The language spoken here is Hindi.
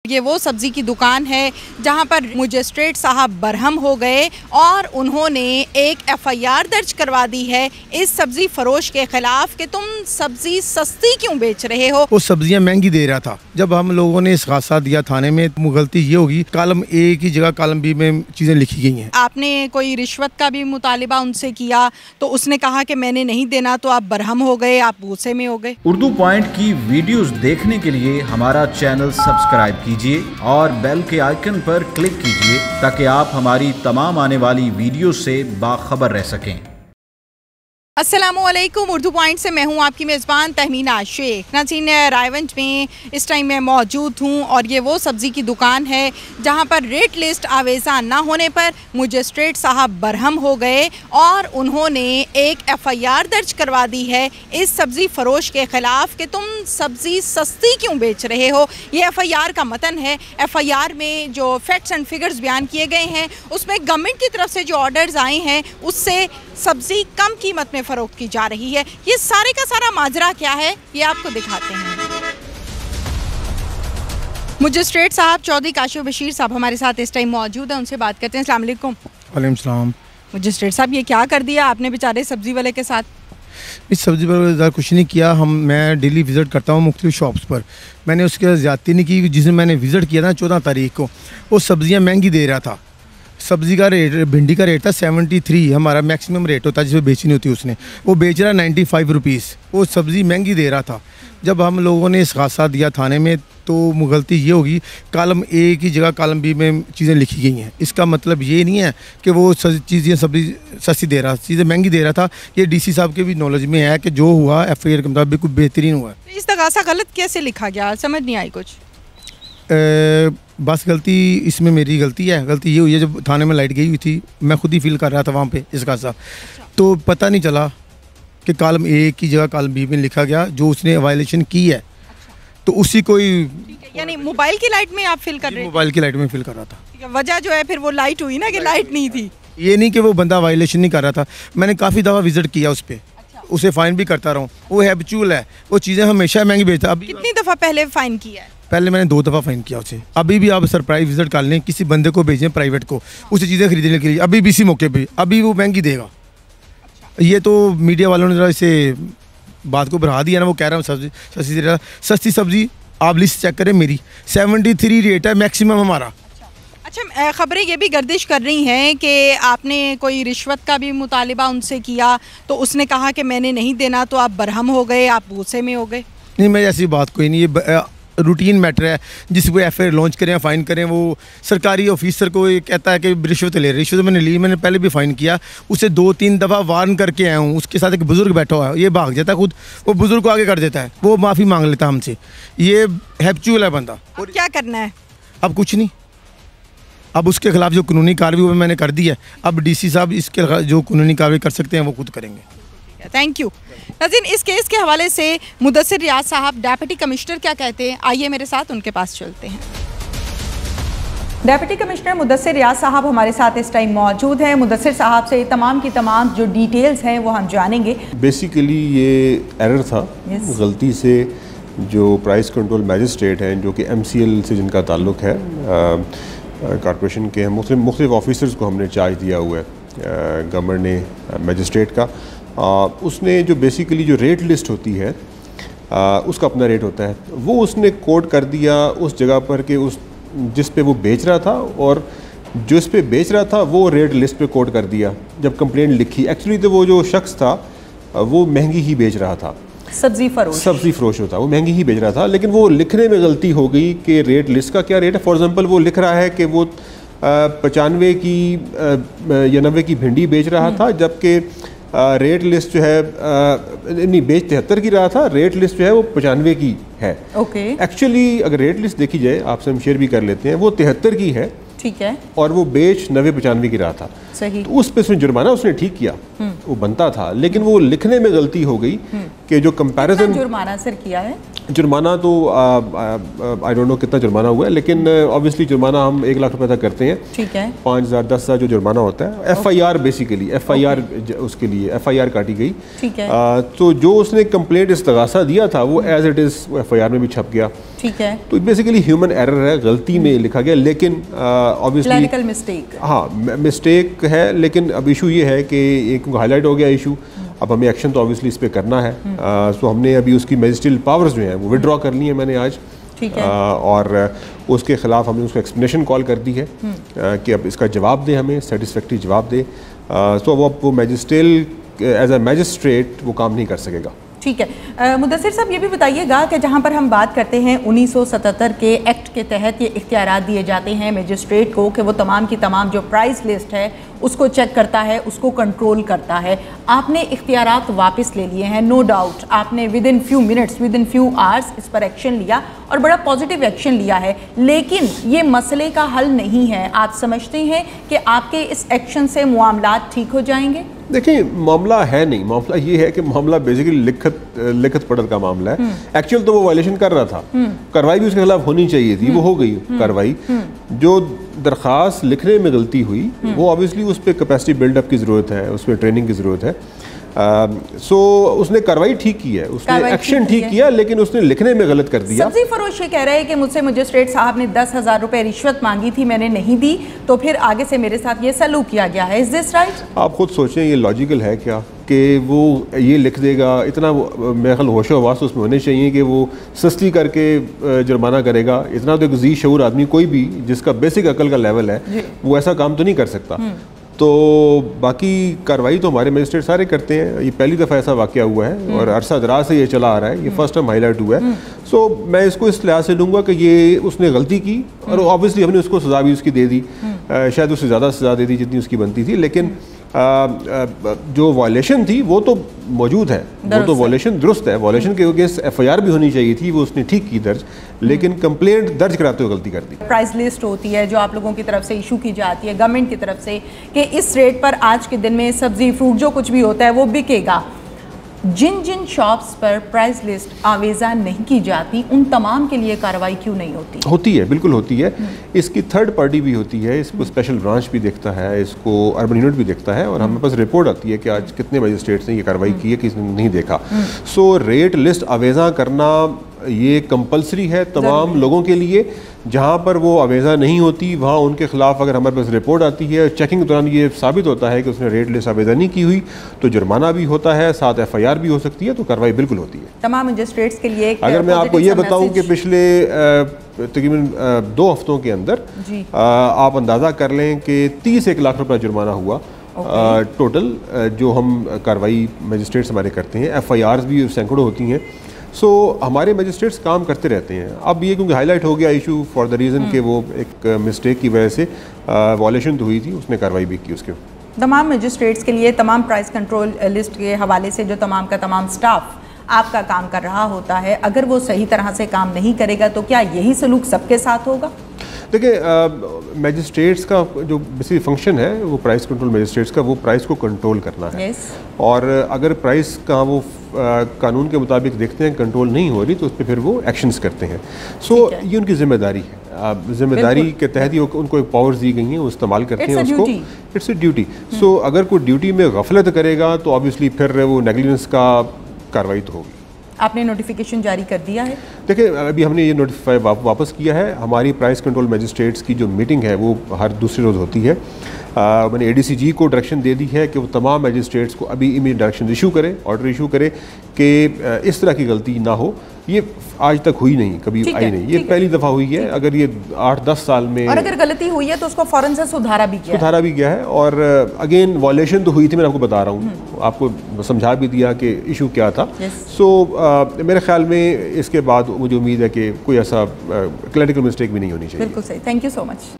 ये वो सब्जी की दुकान है जहां पर मजिस्ट्रेट साहब बरहम हो गए और उन्होंने एक एफआईआर दर्ज करवा दी है इस सब्जी फरोश के खिलाफ कि तुम सब्जी सस्ती क्यों बेच रहे हो। वो सब्जियां महंगी दे रहा था। जब हम लोगों ने इस्गासा दिया थाने में, गलती ये होगी कॉलम ए की जगह कॉलम बी में चीजें लिखी गई हैं। आपने कोई रिश्वत का भी मुतालिबा उनसे किया तो उसने कहा कि मैंने नहीं देना, तो आप बरहम हो गए, आप गुस्से में हो गए। उर्दू पॉइंट की वीडियोस देखने के लिए हमारा चैनल सब्सक्राइब कीजिए और बेल के आइकन पर क्लिक कीजिए ताकि आप हमारी तमाम आने वाली वीडियो से बाखबर रह सकें। अस्सलामुअलैकुम, उर्दू पॉइंट से मैं हूं आपकी मेज़बान तहमीना शेख। नाज़रीन, रायवंज में इस टाइम मैं मौजूद हूं और ये वो सब्ज़ी की दुकान है जहां पर रेट लिस्ट आवेज़ा ना होने पर मजिस्ट्रेट साहब बरहम हो गए और उन्होंने एक एफआईआर दर्ज करवा दी है इस सब्ज़ी फ़रोश के ख़िलाफ़ कि तुम सब्ज़ी सस्ती क्यों बेच रहे हो। ये एफआईआर का मतन है। एफआईआर में जो फैक्ट्स एंड फिगर्स बयान किए गए हैं उसमें गवर्नमेंट की तरफ से जो ऑर्डर्स आए हैं उससे सब्ज़ी कम कीमत में फ़रोख्त की जा रही है। ये सारे का सारा माजरा क्या है ये आपको दिखाते हैं। मजिस्ट्रेट साहब चौधरी काशिफ बशीर साहब हमारे साथ इस टाइम मौजूद हैं, उनसे बात करते हैं। अस्सलाम वालेकुम। वालेकुम सलाम। मजिस्ट्रेट साहब, ये क्या कर दिया आपने बेचारे सब्ज़ी वाले के साथ? इस सब्ज़ी पर कुछ नहीं किया। मैं डेली विज़िट करता हूँ मुख्तलिफ शॉप्स पर। मैंने उसके ज़्यादती नहीं की। जिसमें मैंने विज़िट किया था 14 तारीख को, वो सब्ज़ियाँ महंगी दे रहा था। सब्ज़ी का रेट, भिंडी का रेट था 73, हमारा मैक्सिमम रेट होता है जिसमें बेचनी होती है उसने, वो बेच रहा 95 रुपीज़। वो सब्ज़ी महंगी दे रहा था। जब हम लोगों ने इस्गासा दिया थाने में तो गलती ये होगी कॉलम ए की जगह कॉलम बी में चीज़ें लिखी गई हैं। इसका मतलब ये नहीं है कि वो चीज़ें सब्ज़ी सस्ती दे रहा, चीज़ें महंगी दे रहा था। ये डीसी साहब के भी नॉलेज में है कि जो हुआ एफआईआर के मुताबिक बिल्कुल बेहतरीन हुआ। इस्तिगासा गलत कैसे लिखा गया, समझ नहीं आई कुछ। बस गलती इसमें मेरी गलती है। गलती ये हुई है जब थाने में लाइट गई हुई थी, मैं खुद ही फील कर रहा था वहाँ पे इस्गासा, तो पता नहीं चला कि कॉलम ए की जगह कॉलम बी में लिखा गया जो उसने वायलेशन की है। तो उसी को ही, यानी मोबाइल की लाइट में आप फिल कर रहे थे? मोबाइल की लाइट में फिल कर रहा था। वजह जो है फिर वो लाइट हुई ना कि लाइट नहीं थी। ये नहीं कि वो बंदा वायलेशन नहीं कर रहा था। मैंने काफ़ी दफ़ा विजिट किया उस पर, उसे फ़ाइन भी करता रहा हूँ। वो हैबिचुअल है, वो चीज़ें हमेशा महंगी बेचता। अभी कितनी दफ़ा पहले फ़ाइन किया है? पहले मैंने 2 दफ़ा फ़ाइन किया उसे। अभी भी आप सरप्राइज विजिट कर लें, किसी बंदे को भेजें प्राइवेट को उसे चीज़ें खरीदने के लिए, अभी भी इसी मौके पे अभी वो महंगी देगा। ये तो मीडिया वालों ने जरा इसे बात को बढ़ा दिया ना। वो कह रहा हूँ सब्जी सस्ती दे रहा। सस्ती सब्जी आप लिस्ट चेक करें, मेरी 73 रेट है मैक्सिमम हमारा। अच्छा, ख़बरें ये भी गर्दिश कर रही हैं कि आपने कोई रिश्वत का भी मुतालिबा उनसे किया तो उसने कहा कि मैंने नहीं देना, तो आप बरहम हो गए, आप गुस्से में हो गए। नहीं, मैं ऐसी बात कोई नहीं। ये रूटीन मैटर है। जिसको एफआईआर लॉन्च करें, फ़ाइन करें, वो सरकारी ऑफिसर को ये कहता है कि रिश्वत ले रहे। रिश्वत मैंने ली, मैंने पहले भी फ़ाइन किया, उसे 2-3 दफ़ा वार्न करके आया हूँ। उसके साथ एक बुज़ुर्ग बैठा हुआ है, ये भाग जाता है खुद, वो बुज़ुर्ग को आगे कर देता है, वो माफ़ी मांग लेता है हमसे। ये हैबिचुअल है बंदा। और क्या करना है अब? कुछ नहीं। अब उसके खिलाफ जो कानूनी कार्रवाई मैंने कर दी है, अब डीसी साहब इसके जो कानूनी कार्रवाई कर सकते हैं वो खुद करेंगे। Thank you. नाज़रीन, इस केस के हवाले से मुदस्सिर रियाज साहब डेप्यूटी कमिश्नर क्या कहते हैं, आइए मेरे साथ उनके पास चलते हैं। डेप्यूटी कमिश्नर मुदस्सिर रियाज साहब हमारे साथ इस टाइम मौजूद हैं। मुदस्सिर साहब से तमाम की तमाम जो डिटेल्स हैं वो हम जानेंगे। बेसिकली ये एरर था, गलती से जो प्राइस कंट्रोल मैजिस्ट्रेट हैं जो कि MCL से जिनका ताल्लुक़ है, कॉर्पोरेशन के मुख्तलिफ ऑफिसर्स को हमने चार्ज दिया हुआ है गवर्नर ने मैजिस्ट्रेट का। उसने जो बेसिकली जो रेट लिस्ट होती है उसका अपना रेट होता है, वो उसने कोड कर दिया उस जगह पर कि उस जिस पे वो बेच रहा था, और जो इस पे बेच रहा था वो रेट लिस्ट पे कोड कर दिया जब कंप्लेंट लिखी। एक्चुअली तो वो जो शख्स था वो महंगी ही बेच रहा था, सब्ज़ी फरोश होता, वो महंगी ही बेच रहा था, लेकिन वो लिखने में गलती हो गई कि रेट लिस्ट का क्या रेट है। फॉर एग्जांपल वो लिख रहा है कि वो 95 की या 90 की भिंडी बेच रहा था, जबकि रेट लिस्ट जो है नहीं, बेच 73 की रहा था, रेट लिस्ट जो है वो 95 की है। ओके। एक्चुअली अगर रेट लिस्ट देखी जाए, आपसे हम शेयर भी कर लेते हैं, वो 73 की है, ठीक है, और वो बेच 90-95 की रहा था, सही। तो उस पे उसने जुर्माना उसने ठीक किया, वो बनता था, लेकिन वो लिखने में गलती हो गई कि जो कंपैरिजन जुर्माना सर किया है, जुर्माना तो आई डोंट नो कितना जुर्माना हुआ है, लेकिन ऑब्वियसली जुर्माना हम 1 लाख रुपए तक करते हैं, ठीक है, 5,000 10,000 जो जुर्माना होता है, FIR बेसिकली FIR उसके लिए FIR काटी गई, ठीक है, तो जो उसने कंप्लेंट इस्तगासा दिया था वो एज इट इज़ FIR में भी छप गया, ठीक है, तो बेसिकली ह्यूमन एरर है, गलती में लिखा गया, लेकिन ऑब्वियसली क्लरिकल मिस्टेक, हाँ मिस्टेक है, लेकिन अब इशू ये है कि एक हाईलाइट हो गया इशू, अब हमें एक्शन तो ऑब्वियसली इस पे करना है, सो हमने अभी उसकी मैजिस्ट्रियल पावर्स जो हैं वो विड्रॉ कर ली है मैंने आज, ठीक है, और उसके खिलाफ हमने उसको एक्सप्लेनेशन कॉल कर दी है कि अब इसका जवाब दे, हमें सेटिस्फैक्ट्री जवाब दे, सो अब वो मैजिस्ट्रेट एज अ मैजिस्ट्रेट वो काम नहीं कर सकेगा। ठीक है। मुदस्सिर साहब, ये भी बताइएगा कि जहाँ पर हम बात करते हैं 1977 के एक्ट के तहत ये इख्तियारात दिए जाते हैं मैजिस्ट्रेट को कि वो तमाम की तमाम जो प्राइस लिस्ट है उसको चेक करता है, उसको कंट्रोल करता है। आपने इख्तियारात वापस ले लिए हैं, नो डाउट आपने with in few minutes, with in few hours इस पर एक्शन लिया और बड़ा पॉजिटिव एक्शन लिया है, लेकिन ये मसले का हल नहीं है। आप समझते हैं कि आपके इस एक्शन से मामलात ठीक हो जाएंगे? देखिए, मामला है नहीं, मामला ये है कि मामला बेसिकली लिखत पढ़त का मामला है। एक्चुअल तो वो वायलेशन कर रहा था, कार्रवाई भी उसके खिलाफ होनी चाहिए थी, वो हो गई कार्रवाई। जो दरख्वास्त लिखने में गलती हुई वो ऑब्वियसली उस पर कैपेसिटी बिल्डअप की ज़रूरत है, उस पर ट्रेनिंग की ज़रूरत है। सो उसने कार्रवाई ठीक की है, उसने एक्शन ठीक किया, लेकिन उसने लिखने में गलत कर दिया। सब्जी फरोश ये कह रहे हैं कि मुझसे मजिस्ट्रेट साहब ने 10,000 रुपए रिश्वत मांगी थी, मैंने नहीं दी, तो फिर आगे से मेरे साथ ये सलूक किया गया है। Is this right? आप खुद सोचें, ये लॉजिकल है क्या कि वो ये लिख देगा? इतना मेरे ख्याल होशो हवास उसमें होने चाहिए कि वो सस्ती करके जुर्माना करेगा। इतना तो एक जी शऊर आदमी, कोई भी जिसका बेसिक अकल का लेवल है, वो ऐसा काम तो नहीं कर सकता। तो बाकी कार्रवाई तो हमारे मजिस्ट्रेट सारे करते हैं, ये पहली दफ़ा ऐसा वाक़या हुआ है और अरसा दराज से ये चला आ रहा है, ये फर्स्ट टाइम हाईलाइट हुआ है। सो मैं इसको इस लिहाज से लूँगा कि ये उसने गलती की और ऑब्वियसली हमने उसको सज़ा भी उसकी दे दी, शायद उससे ज़्यादा सज़ा दे दी जितनी उसकी बनती थी, लेकिन जो वायलेशन थी वो तो मौजूद है, वो तो वायलेशन दुरुस्त है। वायलेशन के अगेंस्ट FIR भी होनी चाहिए थी, वो उसने ठीक की दर्ज, लेकिन कंप्लेंट दर्ज कराते हुए गलती कर दी। प्राइस लिस्ट होती है जो आप लोगों की तरफ से इशू की जाती है गवर्नमेंट की तरफ से कि इस रेट पर आज के दिन में सब्जी फ्रूट जो कुछ भी होता है वो बिकेगा। जिन जिन शॉप्स पर प्राइस लिस्ट आवेज़ा नहीं की जाती उन तमाम के लिए कार्रवाई क्यों नहीं होती? होती है, बिल्कुल होती है। इसकी थर्ड पार्टी भी होती है, इसको स्पेशल ब्रांच भी देखता है, इसको अर्बन यूनिट भी देखता है, और हमारे पास रिपोर्ट आती है कि आज कितने मजिस्ट्रेट्स ने ये कार्रवाई की है, किसने नहीं देखा। सो रेट लिस्ट आवेज़ा करना ये कंपलसरी है तमाम लोगों के लिए। जहाँ पर वो आवेज़ा नहीं होती वहाँ उनके खिलाफ अगर हमारे पास रिपोर्ट आती है, चेकिंग के दौरान ये साबित होता है कि उसने रेट लिस्ट आवेज़ा नहीं की हुई, तो जुर्माना भी होता है, साथ FIR भी हो सकती है, तो कार्रवाई बिल्कुल होती है तमाम मजिस्ट्रेट्स के लिए। अगर मैं आपको ये बताऊँ कि पिछले तकरीबन 2 हफ्तों के अंदर आप अंदाज़ा कर लें कि 30 लाख रुपये जुर्माना हुआ टोटल, जो हम कार्रवाई मजिस्ट्रेट्स हमारे करते हैं। FIRs भी सैकड़ों होती हैं। सो हमारे मजिस्ट्रेट्स काम करते रहते हैं। अब ये क्योंकि हाईलाइट हो गया इशू फॉर द रीज़न कि वो एक मिस्टेक की वजह से वायलेशन तो हुई थी, उसने कार्रवाई भी की उसके। तमाम मजिस्ट्रेट्स के लिए तमाम प्राइस कंट्रोल लिस्ट के हवाले से जो तमाम का तमाम स्टाफ आपका काम कर रहा होता है, अगर वो सही तरह से काम नहीं करेगा तो क्या यही सलूक सबके साथ होगा? देखिए, मजिस्ट्रेट्स का जो बेसिक फंक्शन है वो प्राइस कंट्रोल मजिस्ट्रेट्स का, वो प्राइस को कंट्रोल करना है। और अगर प्राइस का वो कानून के मुताबिक देखते हैं कंट्रोल नहीं हो रही तो उस पर फिर वो एक्शंस करते हैं। सो ये उनकी जिम्मेदारी है, जिम्मेदारी के तहत ही उनको एक पावर्स दी गई हैं, वो इस्तेमाल करते हैं उसको। It's a duty. सो अगर कोई ड्यूटी में गफलत करेगा तो ऑब्वियसली फिर वो नेग्लिजेंस का कार्रवाई तो होगी। आपने नोटिफिकेशन जारी कर दिया है? देखिए, अभी हमने ये नोटिफाई वापस किया है। हमारी प्राइस कंट्रोल मजिस्ट्रेट्स की जो मीटिंग है वो हर दूसरे रोज़ होती है। मैंने ADCG को डायरेक्शन दे दी है कि वो तमाम मजिस्ट्रेट्स को अभी इमीडिएट डायरेक्शन इशू करे, ऑर्डर इशू करे कि इस तरह की गलती ना हो। ये आज तक हुई नहीं, कभी आई नहीं, ये पहली दफ़ा हुई है। अगर ये 8-10 साल में और अगर गलती हुई है तो उसको फ़ौरन से सुधारा भी गया है। और अगेन वायलेशन तो हुई थी, मैंने आपको बता रहा हूँ, आपको समझा भी दिया कि इशू क्या था। सो मेरे ख्याल में इसके बाद मुझे उम्मीद है कि कोई ऐसा क्लरिकल मिस्टेक भी नहीं होनी चाहिए। बिल्कुल सही, थैंक यू सो मच।